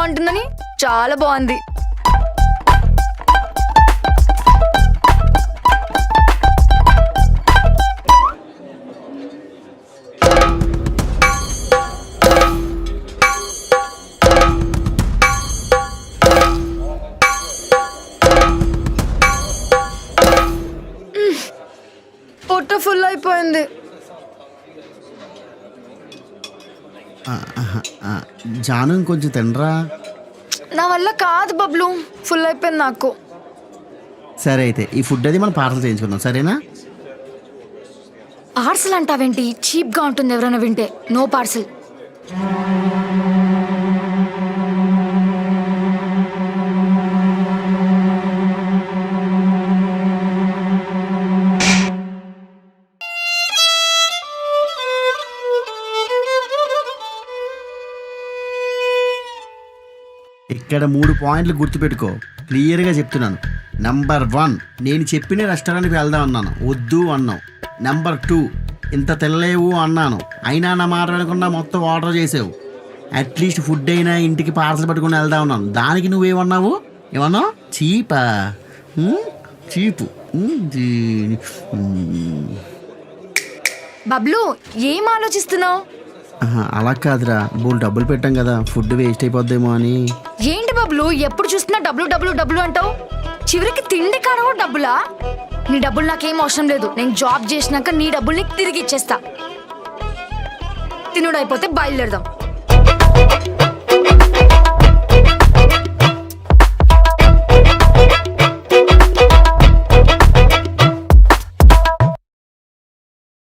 బాగుంటుందని. చాలా బాగుంది. పొట్ట ఫుల్ అయిపోయింది. జాను కొంచెం తినరా. నా వల్ల కాదు బబ్లు, ఫుల్ అయిపోయింది నాకు. సరే అయితే ఈ ఫుడ్ అది మనం పార్సల్ చేయించుకుందాం, సరేనా? పార్సల్ అంటావేంటి? చీప్గా ఉంటుంది, ఎవరైనా వింటే. No parcel. ఇక్కడ 3 పాయింట్లు గుర్తుపెట్టుకో, క్లియర్గా చెప్తున్నాను. నెంబర్ 1, నేను చెప్పిన రెస్టారెంట్కి వెళ్దాం అన్నాను, వద్దు అన్నావు. నెంబర్ 2, ఇంత తెల్లలేవు అన్నాను, అయినా నా మాట వినకుండా మొత్తం ఆర్డర్ చేసావు. అట్లీస్ట్ ఫుడ్ అయినా ఇంటికి పార్సల్ పట్టుకుని వెళ్దాం అన్నాను, దానికి నువ్వేమన్నావు? ఏమన్నావు? చీపా? చీపు. బబ్లు, ఏం ఆలోచిస్తున్నావు? అలా కాదురా, డబ్బులు పెట్టాం కదా, ఫుడ్ వేస్ట్ అయిపోద్దేమో అని. ఏంటి బబ్లు, ఎప్పుడు చూస్తున్నా డబ్బులు డబ్బులు డబ్బులు అంటావు? చివరికి తిండి కాడవు డబ్బులా? నీ డబ్బులు నాకేం అవసరం లేదు. నేను జాబ్ చేసినాక నీ డబ్బులు నీకు తిరిగి ఇచ్చేస్తా. తినుడు అయిపోతే బయలుదేరదాం.